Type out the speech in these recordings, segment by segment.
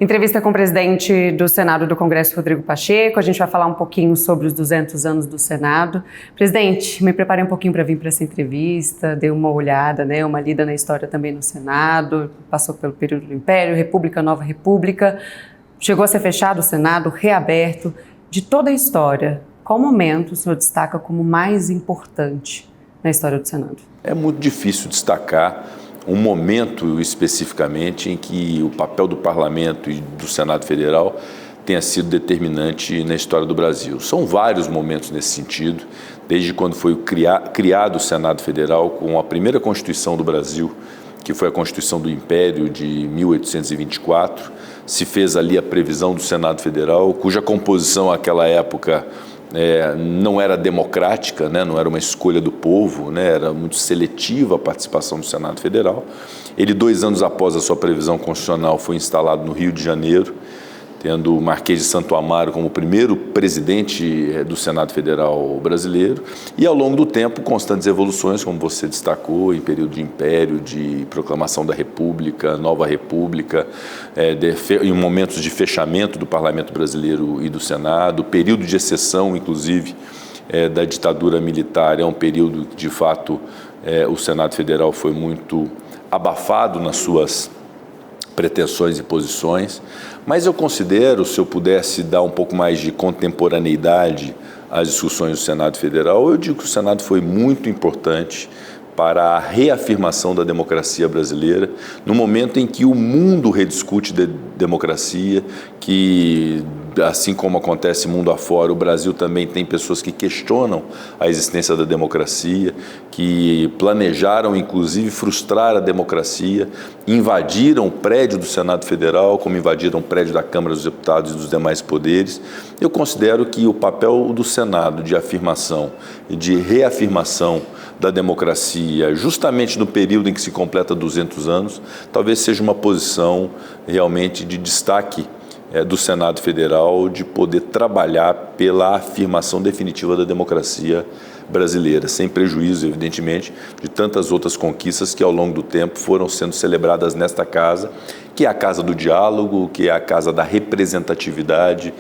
Entrevista com o presidente do Senado do Congresso, Rodrigo Pacheco. A gente vai falar um pouquinho sobre os 200 anos do Senado. Presidente, me preparei um pouquinho para vir para essa entrevista, dei uma olhada, uma lida na história também no Senado, passou pelo período do Império, República, Nova República, chegou a ser fechado o Senado, reaberto. De toda a história, qual momento o senhor destaca como mais importante na história do Senado? É muito difícil destacar um momento especificamente em que o papel do Parlamento e do Senado Federal tenha sido determinante na história do Brasil. São vários momentos nesse sentido, desde quando foi criado o Senado Federal com a primeira Constituição do Brasil, que foi a Constituição do Império de 1824, se fez ali a previsão do Senado Federal, cuja composição naquela época não era democrática, não era uma escolha do povo, era muito seletiva a participação do Senado Federal. Ele, 2 anos após a sua previsão constitucional, foi instalado no Rio de Janeiro, tendo o Marquês de Santo Amaro como o primeiro presidente do Senado Federal brasileiro, e ao longo do tempo constantes evoluções, como você destacou, em período de Império, de proclamação da República, Nova República, em momentos de fechamento do Parlamento brasileiro e do Senado, período de exceção, inclusive, da ditadura militar. É um período que, de fato, o Senado Federal foi muito abafado nas suas pretensões e posições, mas eu considero, se eu pudesse dar um pouco mais de contemporaneidade às discussões do Senado Federal, eu digo que o Senado foi muito importante para a reafirmação da democracia brasileira, no momento em que o mundo rediscute de democracia, que, assim como acontece mundo afora, o Brasil também tem pessoas que questionam a existência da democracia, que planejaram, inclusive, frustrar a democracia, invadiram o prédio do Senado Federal, como invadiram o prédio da Câmara dos Deputados e dos demais poderes. Eu considero que o papel do Senado de afirmação e de reafirmação da democracia, justamente no período em que se completa 200 anos, talvez seja uma posição realmente de destaque do Senado Federal, de poder trabalhar pela afirmação definitiva da democracia brasileira, sem prejuízo, evidentemente, de tantas outras conquistas que ao longo do tempo foram sendo celebradas nesta casa, que é a casa do diálogo, que é a casa da representatividade,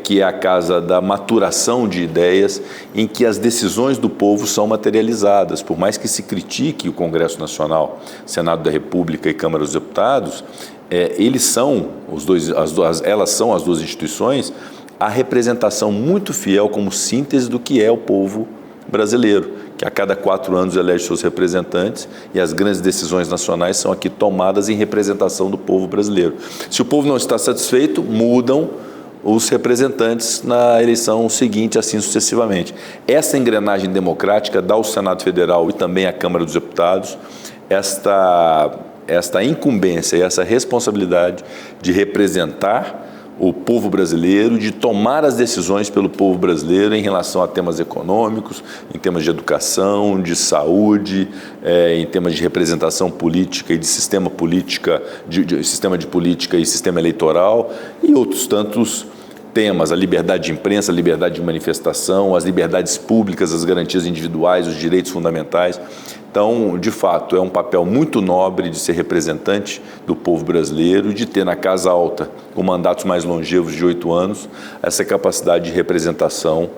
que é a casa da maturação de ideias, em que as decisões do povo são materializadas. Por mais que se critique o Congresso Nacional, Senado da República e Câmara dos Deputados, elas são as duas instituições, a representação muito fiel como síntese do que é o povo brasileiro, que a cada 4 anos elege seus representantes e as grandes decisões nacionais são aqui tomadas em representação do povo brasileiro. Se o povo não está satisfeito, mudam os representantes na eleição seguinte, assim sucessivamente. Essa engrenagem democrática dá ao Senado Federal e também à Câmara dos Deputados esta incumbência e essa responsabilidade de representar o povo brasileiro, de tomar as decisões pelo povo brasileiro em relação a temas econômicos, em temas de educação, de saúde, em temas de representação política e de sistema política, sistema de política e sistema eleitoral e outros tantos temas, a liberdade de imprensa, a liberdade de manifestação, as liberdades públicas, as garantias individuais, os direitos fundamentais. Então, de fato, é um papel muito nobre de ser representante do povo brasileiro, de ter na Casa Alta, com mandatos mais longevos de 8 anos, essa capacidade de representação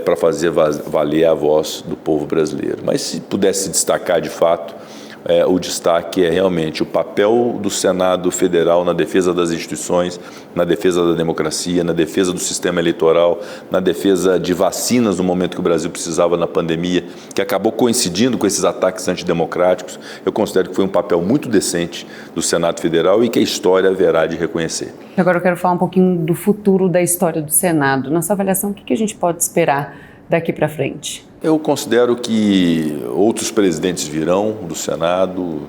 para fazer valer a voz do povo brasileiro. Mas se pudesse destacar, de fato, o destaque é realmente o papel do Senado Federal na defesa das instituições, na defesa da democracia, na defesa do sistema eleitoral, na defesa de vacinas no momento que o Brasil precisava na pandemia, que acabou coincidindo com esses ataques antidemocráticos. Eu considero que foi um papel muito decente do Senado Federal e que a história haverá de reconhecer. Agora eu quero falar um pouquinho do futuro da história do Senado. Na sua avaliação, o que a gente pode esperar daqui para frente? Eu considero que outros presidentes virão do Senado.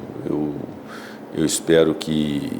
Eu espero que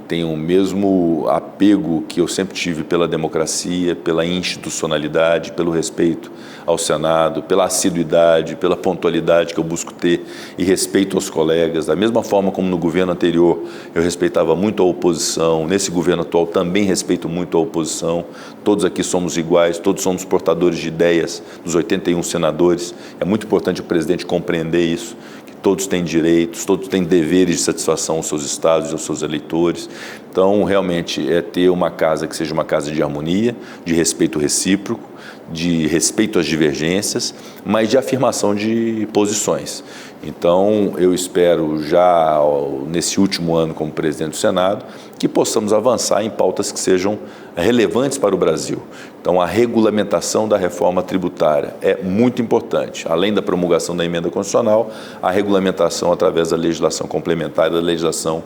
tenham o mesmo apego que eu sempre tive pela democracia, pela institucionalidade, pelo respeito ao Senado, pela assiduidade, pela pontualidade que eu busco ter e respeito aos colegas. Da mesma forma como no governo anterior eu respeitava muito a oposição, nesse governo atual também respeito muito a oposição. Todos aqui somos iguais, todos somos portadores de ideias dos 81 senadores. É muito importante o presidente compreender isso, que todos têm direitos, todos têm deveres de satisfação aos seus estados e aos seus eleitores. Então, realmente, é ter uma casa que seja uma casa de harmonia, de respeito recíproco, de respeito às divergências, mas de afirmação de posições. Então, eu espero já nesse último ano como presidente do Senado que possamos avançar em pautas que sejam relevantes para o Brasil. Então, a regulamentação da reforma tributária é muito importante. Além da promulgação da emenda constitucional, a regulamentação através da legislação complementar e da legislação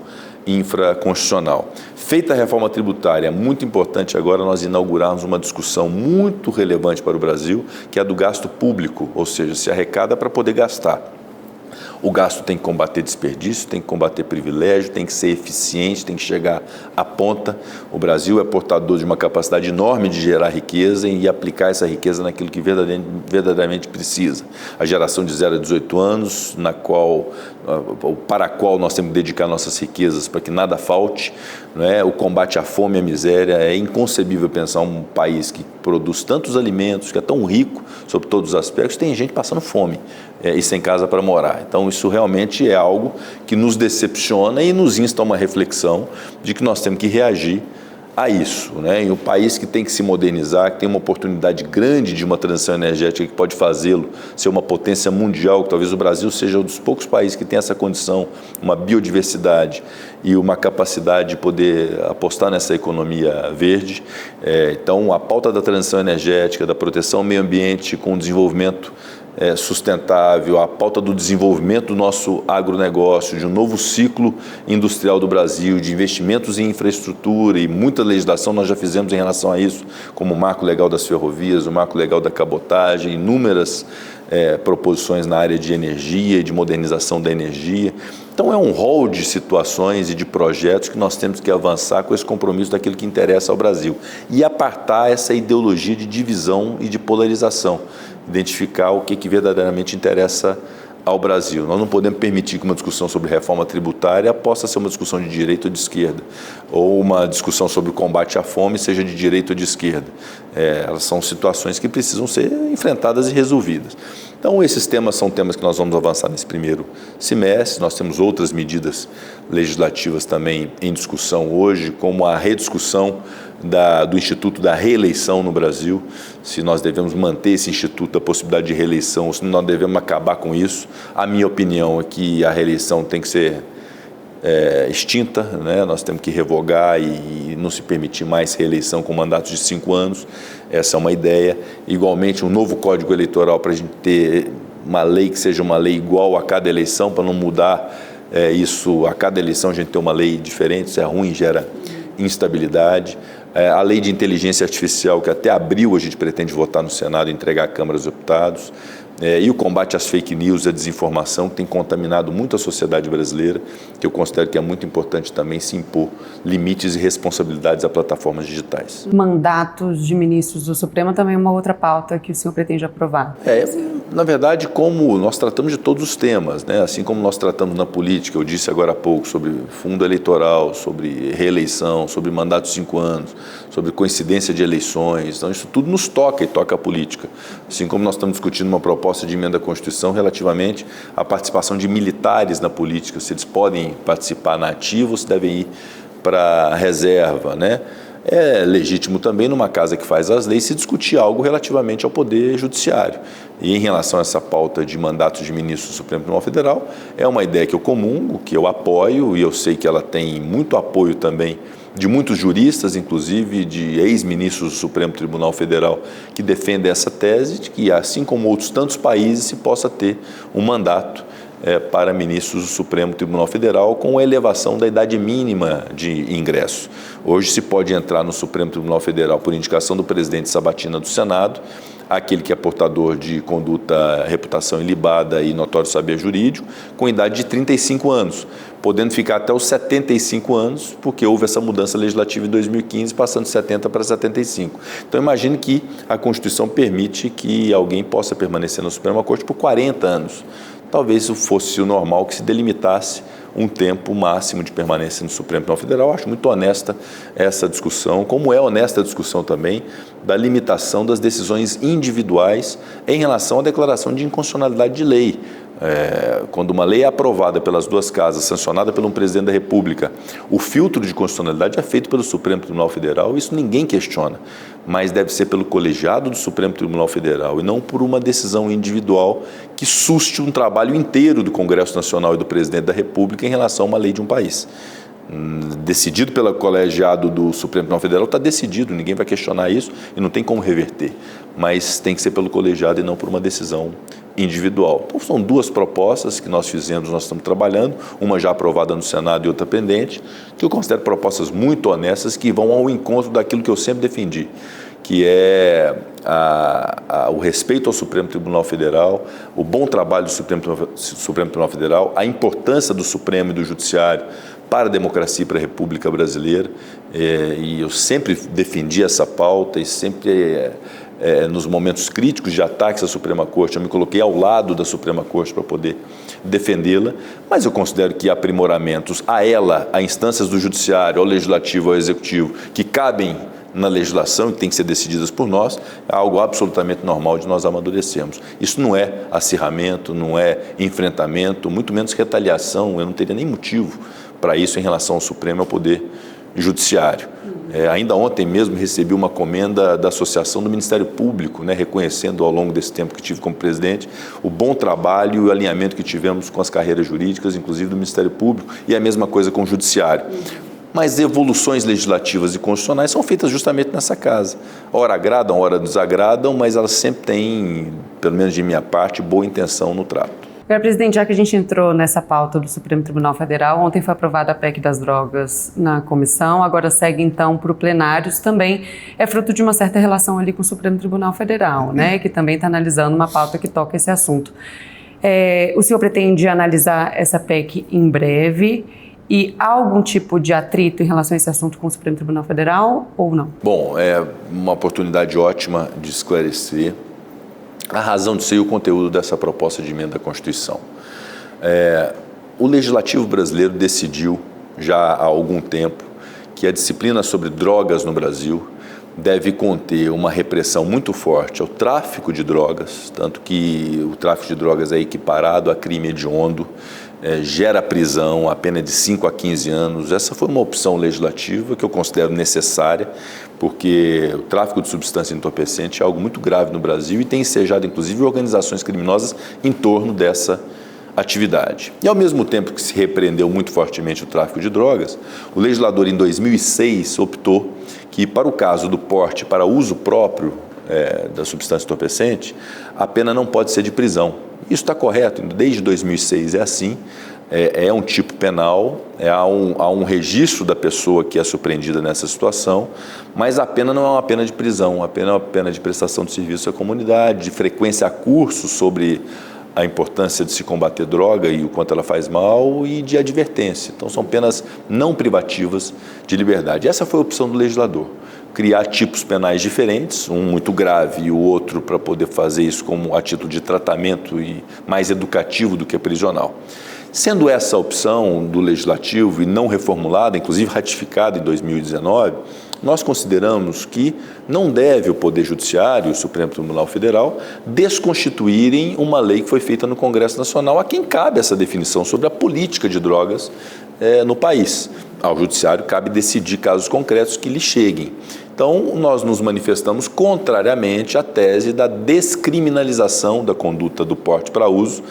infraconstitucional. Feita a reforma tributária, é muito importante agora nós inaugurarmos uma discussão muito relevante para o Brasil, que é a do gasto público, ou seja, se arrecada para poder gastar. O gasto tem que combater desperdício, tem que combater privilégio, tem que ser eficiente, tem que chegar à ponta. O Brasil é portador de uma capacidade enorme de gerar riqueza e aplicar essa riqueza naquilo que verdadeiramente precisa. A geração de 0 a 18 anos, para a qual nós temos que dedicar nossas riquezas para que nada falte, né? O combate à fome e à miséria. É inconcebível pensar um país que produz tantos alimentos, que é tão rico sobre todos os aspectos, tem gente passando fome e sem casa para morar. Então, isso realmente é algo que nos decepciona e nos insta a uma reflexão de que nós temos que reagir a isso, né? E um país que tem que se modernizar, que tem uma oportunidade grande de uma transição energética que pode fazê-lo ser uma potência mundial, que talvez o Brasil seja um dos poucos países que tem essa condição, uma biodiversidade e uma capacidade de poder apostar nessa economia verde. Então, a pauta da transição energética, da proteção ao meio ambiente com o desenvolvimento sustentável, a pauta do desenvolvimento do nosso agronegócio, de um novo ciclo industrial do Brasil, de investimentos em infraestrutura e muita legislação nós já fizemos em relação a isso, como o marco legal das ferrovias, o marco legal da cabotagem, inúmeras proposições na área de energia e de modernização da energia. Então é um rol de situações e de projetos que nós temos que avançar com esse compromisso daquilo que interessa ao Brasil e apartar essa ideologia de divisão e de polarização, identificar o que verdadeiramente interessa ao Brasil. Nós não podemos permitir que uma discussão sobre reforma tributária possa ser uma discussão de direita ou de esquerda, ou uma discussão sobre o combate à fome seja de direita ou de esquerda. Elas são situações que precisam ser enfrentadas e resolvidas. Então, esses temas são temas que nós vamos avançar nesse primeiro semestre. Nós temos outras medidas legislativas também em discussão hoje, como a rediscussão do Instituto da Reeleição no Brasil, se nós devemos manter esse instituto da possibilidade de reeleição, ou se nós devemos acabar com isso. A minha opinião é que a reeleição tem que ser extinta, né? Nós temos que revogar e não se permitir mais reeleição com mandatos de 5 anos. Essa é uma ideia. Igualmente, um novo Código Eleitoral para a gente ter uma lei que seja uma lei igual a cada eleição, para não mudar isso a cada eleição, a gente ter uma lei diferente, isso é ruim, gera instabilidade. A lei de inteligência artificial, que até abril a gente pretende votar no Senado e entregar à Câmara dos Deputados, e o combate às fake news e à desinformação, que tem contaminado muito a sociedade brasileira, que eu considero que é muito importante também se impor limites e responsabilidades a plataformas digitais. Mandatos de ministros do Supremo também é uma outra pauta que o senhor pretende aprovar. Na verdade, como nós tratamos de todos os temas, né? Assim como nós tratamos na política, eu disse agora há pouco sobre fundo eleitoral, sobre reeleição, sobre mandato de 5 anos, sobre coincidência de eleições. Então, isso tudo nos toca e toca a política. Assim como nós estamos discutindo uma proposta de emenda à Constituição relativamente à participação de militares na política, se eles podem participar na ativa ou se devem ir para a reserva, né? É legítimo também, numa casa que faz as leis, se discutir algo relativamente ao Poder Judiciário. E em relação a essa pauta de mandatos de ministros do Supremo Tribunal Federal, é uma ideia que eu comungo, que eu apoio, e eu sei que ela tem muito apoio também de muitos juristas, inclusive de ex-ministros do Supremo Tribunal Federal, que defendem essa tese de que, assim como outros tantos países, se possa ter um mandato para ministros do Supremo Tribunal Federal com a elevação da idade mínima de ingresso. Hoje se pode entrar no Supremo Tribunal Federal por indicação do presidente Sabatina do Senado, aquele que é portador de conduta, reputação ilibada e notório saber jurídico, com idade de 35 anos, podendo ficar até os 75 anos, porque houve essa mudança legislativa em 2015, passando de 70 para 75. Então, imagine que a Constituição permite que alguém possa permanecer na Suprema Corte por 40 anos. Talvez isso fosse o normal, que se delimitasse um tempo máximo de permanência no Supremo Tribunal Federal. Eu acho muito honesta essa discussão, como é honesta a discussão também da limitação das decisões individuais em relação à declaração de inconstitucionalidade de lei. Quando uma lei é aprovada pelas duas casas, sancionada por um presidente da República, o filtro de constitucionalidade é feito pelo Supremo Tribunal Federal, isso ninguém questiona, mas deve ser pelo colegiado do Supremo Tribunal Federal e não por uma decisão individual que suste um trabalho inteiro do Congresso Nacional e do presidente da República em relação a uma lei de um país. Decidido pelo colegiado do Supremo Tribunal Federal, está decidido, ninguém vai questionar isso e não tem como reverter, mas tem que ser pelo colegiado e não por uma decisão individual. Então, são duas propostas que nós fizemos, nós estamos trabalhando, uma já aprovada no Senado e outra pendente, que eu considero propostas muito honestas que vão ao encontro daquilo que eu sempre defendi, que é o respeito ao Supremo Tribunal Federal, o bom trabalho do Supremo Tribunal Federal, a importância do Supremo e do Judiciário para a democracia e para a República Brasileira, e eu sempre defendi essa pauta e sempre, nos momentos críticos de ataques à Suprema Corte, eu me coloquei ao lado da Suprema Corte para poder defendê-la, mas eu considero que aprimoramentos a ela, a instâncias do Judiciário, ao Legislativo, ao Executivo, que cabem na legislação e que tem que ser decididas por nós, é algo absolutamente normal de nós amadurecermos. Isso não é acirramento, não é enfrentamento, muito menos retaliação, eu não teria nem motivo para isso em relação ao Supremo e ao Poder Judiciário. Ainda ontem mesmo recebi uma comenda da Associação do Ministério Público, reconhecendo ao longo desse tempo que tive como presidente o bom trabalho e o alinhamento que tivemos com as carreiras jurídicas, inclusive do Ministério Público, e a mesma coisa com o Judiciário. Mas evoluções legislativas e constitucionais são feitas justamente nessa casa. Ora agradam, ora desagradam, mas elas sempre têm, pelo menos de minha parte, boa intenção no trato. Agora, presidente, já que a gente entrou nessa pauta do Supremo Tribunal Federal, ontem foi aprovada a PEC das drogas na comissão, agora segue então para o plenário. Isso também é fruto de uma certa relação ali com o Supremo Tribunal Federal, que também está analisando uma pauta que toca esse assunto. O senhor pretende analisar essa PEC em breve? E há algum tipo de atrito em relação a esse assunto com o Supremo Tribunal Federal ou não? Bom, é uma oportunidade ótima de esclarecer a razão de ser e o conteúdo dessa proposta de emenda à Constituição. O Legislativo brasileiro decidiu já há algum tempo que a disciplina sobre drogas no Brasil deve conter uma repressão muito forte ao tráfico de drogas, tanto que o tráfico de drogas é equiparado a crime hediondo, gera prisão, a pena de 5 a 15 anos. Essa foi uma opção legislativa que eu considero necessária, porque o tráfico de substância entorpecente é algo muito grave no Brasil e tem ensejado, inclusive, organizações criminosas em torno dessa atividade. E, ao mesmo tempo que se repreendeu muito fortemente o tráfico de drogas, o legislador, em 2006, optou que, para o caso do porte para uso próprio da substância entorpecente, a pena não pode ser de prisão. Isso está correto, desde 2006 é assim, é um tipo penal, há um registro da pessoa que é surpreendida nessa situação, mas a pena não é uma pena de prisão, a pena é uma pena de prestação de serviço à comunidade, de frequência a cursos sobre a importância de se combater droga e o quanto ela faz mal e de advertência. Então são penas não privativas de liberdade. Essa foi a opção do legislador, criar tipos penais diferentes, um muito grave e o outro para poder fazer isso como a título de tratamento e mais educativo do que prisional. Sendo essa a opção do Legislativo e não reformulada, inclusive ratificada em 2019, nós consideramos que não deve o Poder Judiciário e o Supremo Tribunal Federal desconstituírem uma lei que foi feita no Congresso Nacional, a quem cabe essa definição sobre a política de drogas no país. Ao Judiciário cabe decidir casos concretos que lhe cheguem. Então, nós nos manifestamos contrariamente à tese da descriminalização da conduta do porte para uso,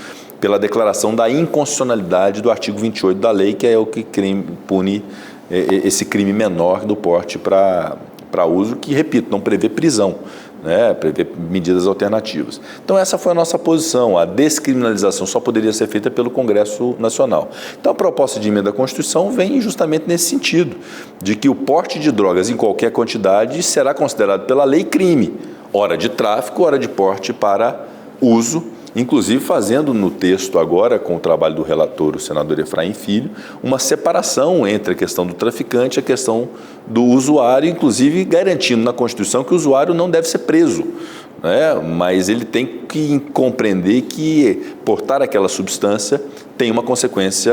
pela declaração da inconstitucionalidade do artigo 28 da lei, que é o que pune esse crime menor do porte para uso, que, repito, não prevê prisão, prevê medidas alternativas. Então, essa foi a nossa posição. A descriminalização só poderia ser feita pelo Congresso Nacional. Então, a proposta de emenda à Constituição vem justamente nesse sentido, de que o porte de drogas em qualquer quantidade será considerado pela lei crime, ora de tráfico, ora de porte para uso, inclusive fazendo no texto agora, com o trabalho do relator, o senador Efraim Filho, uma separação entre a questão do traficante e a questão do usuário, inclusive garantindo na Constituição que o usuário não deve ser preso, mas ele tem que compreender que portar aquela substância tem uma consequência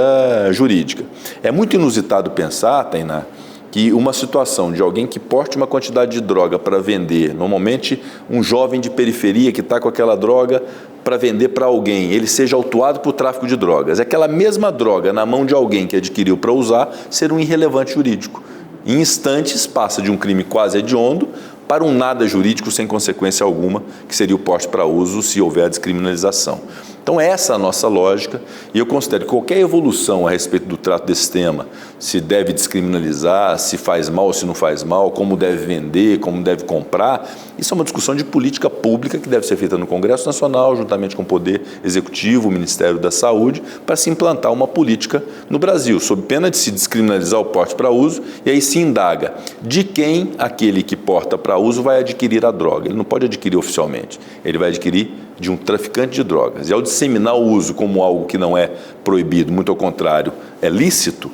jurídica. É muito inusitado pensar, Tainá, que uma situação de alguém que porte uma quantidade de droga para vender, normalmente um jovem de periferia que está com aquela droga para vender para alguém, ele seja autuado por tráfico de drogas. Aquela mesma droga na mão de alguém que adquiriu para usar ser um irrelevante jurídico. Em instantes passa de um crime quase hediondo para um nada jurídico sem consequência alguma, que seria o porte para uso se houver a descriminalização. Então essa é a nossa lógica e eu considero que qualquer evolução a respeito do trato desse tema, se deve descriminalizar, se faz mal ou se não faz mal, como deve vender, como deve comprar, isso é uma discussão de política pública que deve ser feita no Congresso Nacional, juntamente com o Poder Executivo, o Ministério da Saúde, para se implantar uma política no Brasil, sob pena de se descriminalizar o porte para uso, e aí se indaga de quem aquele que porta para uso vai adquirir a droga. Ele não pode adquirir oficialmente, ele vai adquirir de um traficante de drogas. E ao disseminar o uso como algo que não é proibido, muito ao contrário, é lícito,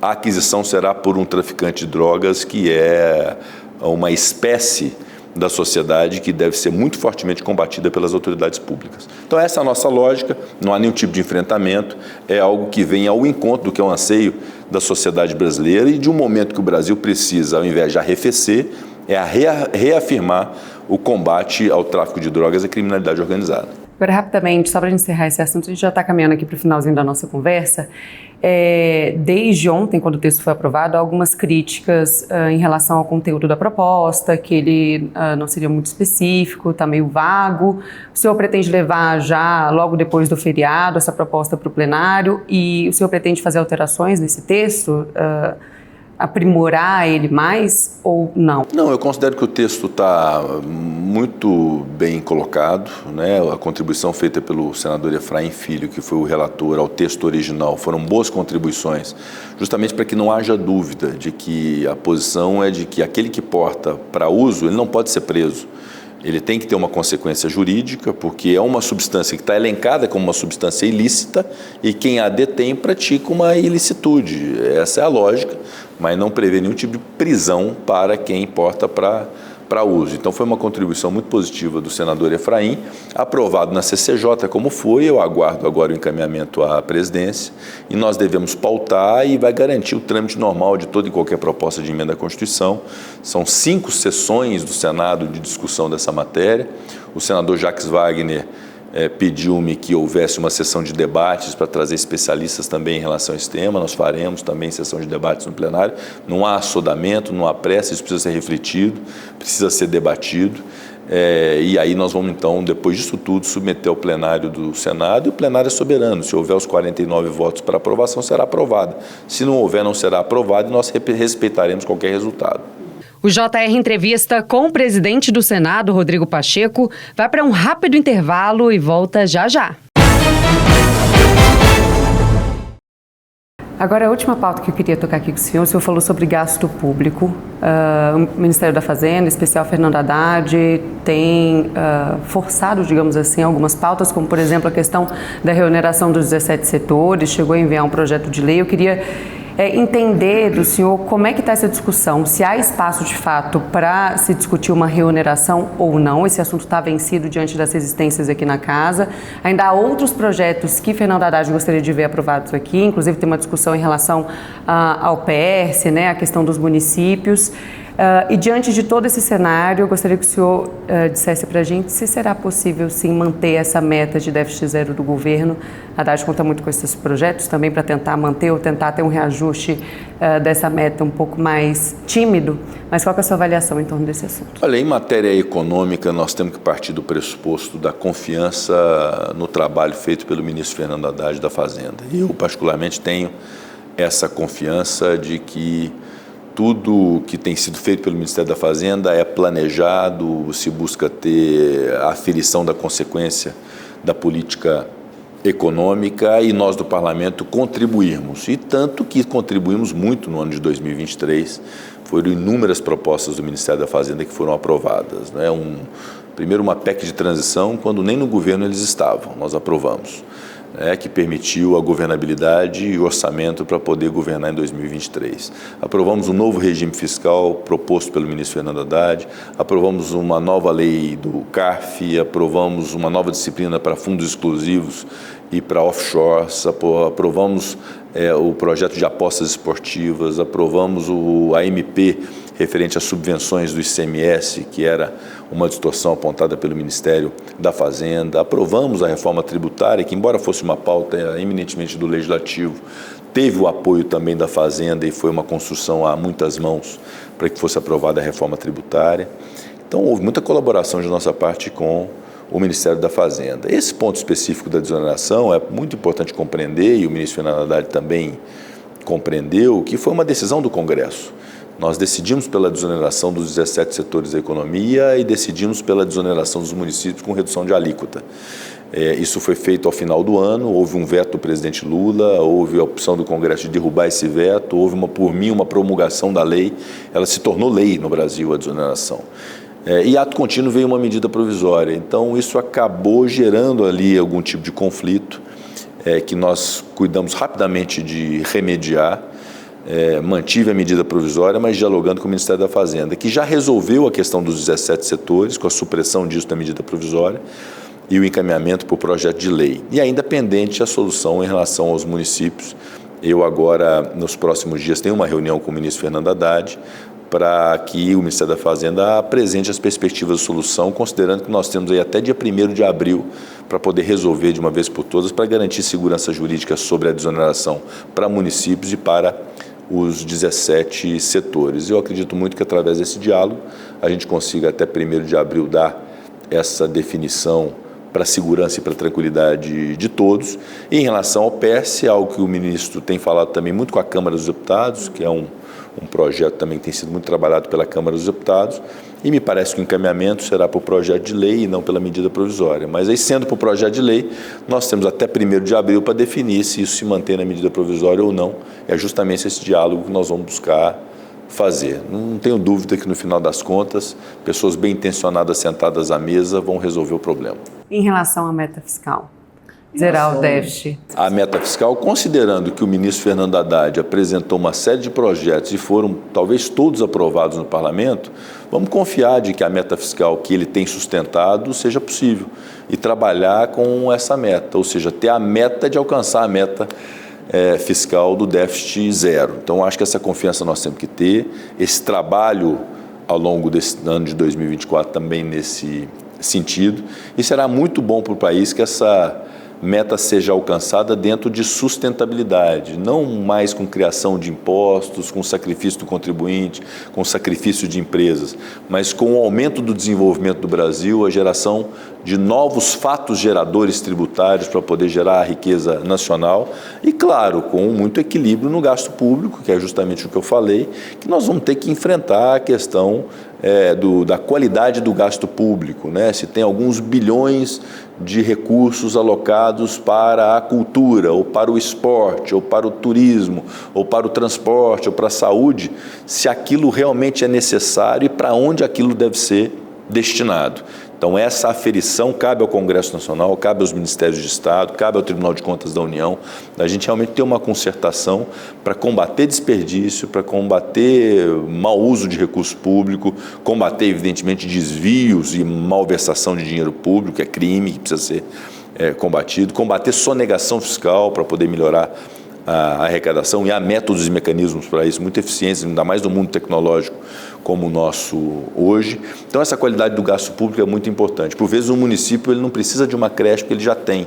a aquisição será por um traficante de drogas que é uma espécie da sociedade que deve ser muito fortemente combatida pelas autoridades públicas. Então essa é a nossa lógica, não há nenhum tipo de enfrentamento, é algo que vem ao encontro do que é um anseio da sociedade brasileira e de um momento que o Brasil precisa, ao invés de arrefecer, é reafirmar o combate ao tráfico de drogas e à criminalidade organizada. Agora, rapidamente, só para encerrar esse assunto, a gente já está caminhando aqui para o finalzinho da nossa conversa. Desde ontem, quando o texto foi aprovado, há algumas críticas em relação ao conteúdo da proposta, que ele não seria muito específico, está meio vago. O senhor pretende levar já, logo depois do feriado, essa proposta para o plenário e o senhor pretende fazer alterações nesse texto? Aprimorar ele mais ou não? Não, eu considero que o texto está muito bem colocado, né? A contribuição feita pelo senador Efraim Filho, que foi o relator ao texto original, foram boas contribuições, justamente para que não haja dúvida de que a posição é de que aquele que porta para uso, ele não pode ser preso. Ele tem que ter uma consequência jurídica, porque é uma substância que está elencada como uma substância ilícita e quem a detém pratica uma ilicitude. Essa é a lógica, mas não prevê nenhum tipo de prisão para quem porta para uso. Então foi uma contribuição muito positiva do senador Efraim, aprovado na CCJ como foi, eu aguardo agora o encaminhamento à presidência e nós devemos pautar e vai garantir o trâmite normal de toda e qualquer proposta de emenda à Constituição. São 5 sessões do Senado de discussão dessa matéria. O senador Jacques Wagner pediu-me que houvesse uma sessão de debates para trazer especialistas também em relação a esse tema. Nós faremos também sessão de debates no plenário. Não há assodamento, não há pressa, isso precisa ser refletido, precisa ser debatido. E aí nós vamos então, depois disso tudo, submeter ao plenário do Senado, e o plenário é soberano. Se houver os 49 votos para aprovação, será aprovada. Se não houver, não será aprovada e nós respeitaremos qualquer resultado. O JR Entrevista com o presidente do Senado, Rodrigo Pacheco, vai para um rápido intervalo e volta já já. Agora, a última pauta que eu queria tocar aqui com o senhor falou sobre gasto público. O Ministério da Fazenda, em especial Fernando Haddad, tem forçado, digamos assim, algumas pautas, como, por exemplo, a questão da reoneração dos 17 setores, chegou a enviar um projeto de lei. Eu queria entender do senhor como é que está essa discussão, se há espaço de fato para se discutir uma reoneração ou não. Esse assunto está vencido diante das resistências aqui na casa. Ainda há outros projetos que Fernando Haddad gostaria de ver aprovados aqui, inclusive tem uma discussão em relação ao PERS, né, a questão dos municípios. E diante de todo esse cenário, eu gostaria que o senhor dissesse para a gente se será possível, sim, manter essa meta de déficit zero do governo. A Haddad conta muito com esses projetos também para tentar manter ou tentar ter um reajuste dessa meta um pouco mais tímido. Mas qual que é a sua avaliação em torno desse assunto? Olha, em matéria econômica, nós temos que partir do pressuposto da confiança no trabalho feito pelo ministro Fernando Haddad da Fazenda. E eu, particularmente, tenho essa confiança de que tudo que tem sido feito pelo Ministério da Fazenda é planejado, se busca ter a aferição da consequência da política econômica e nós do Parlamento contribuirmos. E tanto que contribuímos muito no ano de 2023, foram inúmeras propostas do Ministério da Fazenda que foram aprovadas, né? Primeiro uma PEC de transição, quando nem no governo eles estavam, nós aprovamos. Que permitiu a governabilidade e o orçamento para poder governar em 2023. Aprovamos um novo regime fiscal proposto pelo ministro Fernando Haddad, aprovamos uma nova lei do CARF, aprovamos uma nova disciplina para fundos exclusivos ir para offshores, aprovamos o projeto de apostas esportivas, aprovamos a MP referente às subvenções do ICMS, que era uma distorção apontada pelo Ministério da Fazenda, aprovamos a reforma tributária, que embora fosse uma pauta eminentemente do Legislativo, teve o apoio também da Fazenda e foi uma construção a muitas mãos para que fosse aprovada a reforma tributária. Então houve muita colaboração de nossa parte com o Ministério da Fazenda. Esse ponto específico da desoneração é muito importante compreender, e o ministro Fernando Haddad também compreendeu, que foi uma decisão do Congresso. Nós decidimos pela desoneração dos 17 setores da economia e decidimos pela desoneração dos municípios com redução de alíquota. Isso foi feito ao final do ano, houve um veto do presidente Lula, houve a opção do Congresso de derrubar esse veto, houve uma promulgação da lei, ela se tornou lei no Brasil, a desoneração. E ato contínuo veio uma medida provisória, então isso acabou gerando ali algum tipo de conflito que nós cuidamos rapidamente de remediar. Mantive a medida provisória, mas dialogando com o Ministério da Fazenda, que já resolveu a questão dos 17 setores, com a supressão disso da medida provisória e o encaminhamento para o projeto de lei. E ainda pendente a solução em relação aos municípios. Eu agora, nos próximos dias, tenho uma reunião com o ministro Fernando Haddad para que o Ministério da Fazenda apresente as perspectivas de solução, considerando que nós temos aí até dia 1º de abril para poder resolver de uma vez por todas, para garantir segurança jurídica sobre a desoneração para municípios e para os 17 setores. Eu acredito muito que através desse diálogo a gente consiga até 1º de abril dar essa definição para a segurança e para a tranquilidade de todos. E em relação ao PES, algo que o ministro tem falado também muito com a Câmara dos Deputados, que é um projeto também que tem sido muito trabalhado pela Câmara dos Deputados, e me parece que o encaminhamento será para o projeto de lei e não pela medida provisória. Mas aí, sendo para o projeto de lei, nós temos até 1º de abril para definir se isso se mantém na medida provisória ou não. É justamente esse diálogo que nós vamos buscar fazer. Não tenho dúvida que, no final das contas, pessoas bem intencionadas sentadas à mesa vão resolver o problema. Em relação à meta fiscal? Zerar o déficit. A meta fiscal, considerando que o ministro Fernando Haddad apresentou uma série de projetos e foram talvez todos aprovados no parlamento, vamos confiar de que a meta fiscal que ele tem sustentado seja possível e trabalhar com essa meta, ou seja, ter a meta de alcançar a meta fiscal do déficit zero. Então, acho que essa confiança nós temos que ter, esse trabalho ao longo desse ano de 2024 também nesse sentido, e será muito bom para o país que essa meta seja alcançada dentro de sustentabilidade, não mais com criação de impostos, com sacrifício do contribuinte, com sacrifício de empresas, mas com o aumento do desenvolvimento do Brasil, a geração de novos fatos geradores tributários para poder gerar a riqueza nacional e, claro, com muito equilíbrio no gasto público, que é justamente o que eu falei, que nós vamos ter que enfrentar a questão da qualidade do gasto público, né? Se tem alguns bilhões de recursos alocados para a cultura, ou para o esporte, ou para o turismo, ou para o transporte, ou para a saúde, se aquilo realmente é necessário e para onde aquilo deve ser destinado. Então, essa aferição cabe ao Congresso Nacional, cabe aos Ministérios de Estado, cabe ao Tribunal de Contas da União, a gente realmente ter uma concertação para combater desperdício, para combater mau uso de recurso público, combater, evidentemente, desvios e malversação de dinheiro público, que é crime, que precisa ser combatido, combater sonegação fiscal para poder melhorar a arrecadação, e há métodos e mecanismos para isso muito eficientes, ainda mais no mundo tecnológico como o nosso hoje. Então, essa qualidade do gasto público é muito importante. Por vezes, o município ele não precisa de uma creche, porque ele já tem.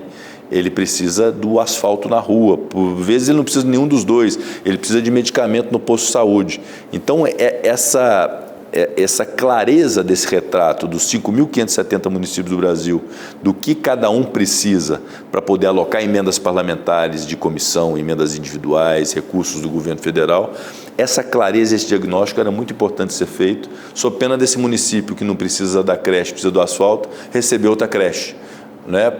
Ele precisa do asfalto na rua. Por vezes, ele não precisa de nenhum dos dois. Ele precisa de medicamento no posto de saúde. Então, essa clareza desse retrato dos 5.570 municípios do Brasil, do que cada um precisa para poder alocar emendas parlamentares de comissão, emendas individuais, recursos do governo federal, essa clareza, esse diagnóstico era muito importante ser feito, sob pena desse município que não precisa da creche, precisa do asfalto, receber outra creche, né,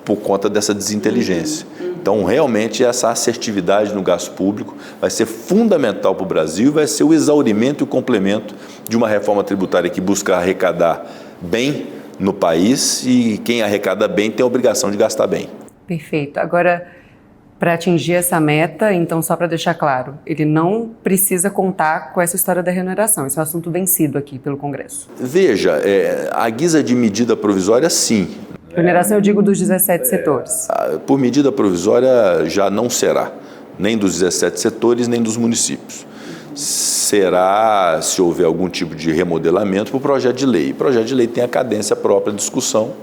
por conta dessa desinteligência. Então, realmente, essa assertividade no gasto público vai ser fundamental para o Brasil, vai ser o exaurimento e o complemento de uma reforma tributária que busca arrecadar bem no país, e quem arrecada bem tem a obrigação de gastar bem. Perfeito. Agora, para atingir essa meta, então, só para deixar claro, ele não precisa contar com essa história da remuneração. Esse é um assunto vencido aqui pelo Congresso. Veja, a guisa de medida provisória, sim. Oneração, eu digo, dos 17 setores. Por medida provisória já não será, nem dos 17 setores, nem dos municípios. Será, se houver algum tipo de remodelamento, para o projeto de lei. O projeto de lei tem a cadência própria de discussão,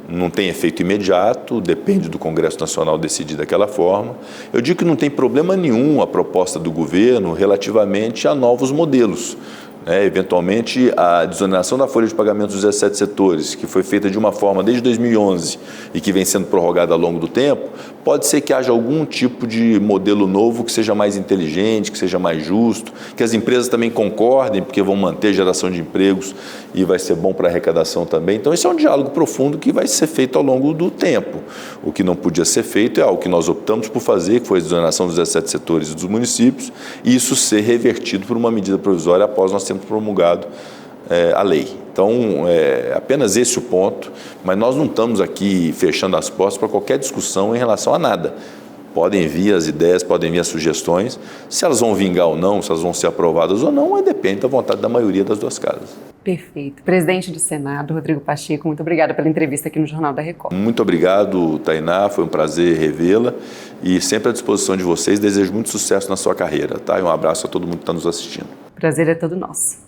não tem efeito imediato, depende do Congresso Nacional decidir daquela forma. Eu digo que não tem problema nenhum a proposta do governo relativamente a novos modelos. Eventualmente, a desoneração da folha de pagamento dos 17 setores, que foi feita de uma forma desde 2011 e que vem sendo prorrogada ao longo do tempo, pode ser que haja algum tipo de modelo novo que seja mais inteligente, que seja mais justo, que as empresas também concordem, porque vão manter a geração de empregos e vai ser bom para a arrecadação também. Então, esse é um diálogo profundo que vai ser feito ao longo do tempo. O que não podia ser feito é algo que nós optamos por fazer, que foi a desoneração dos 17 setores e dos municípios, e isso ser revertido por uma medida provisória após nós termos promulgado a lei. Então, é apenas esse o ponto, mas nós não estamos aqui fechando as portas para qualquer discussão em relação a nada. Podem vir as ideias, podem vir as sugestões, se elas vão vingar ou não, se elas vão ser aprovadas ou não, depende da vontade da maioria das duas casas. Perfeito. Presidente do Senado, Rodrigo Pacheco, muito obrigada pela entrevista aqui no Jornal da Record. Muito obrigado, Tainá, foi um prazer revê-la e sempre à disposição de vocês, desejo muito sucesso na sua carreira, tá? E um abraço a todo mundo que está nos assistindo. O prazer é todo nosso.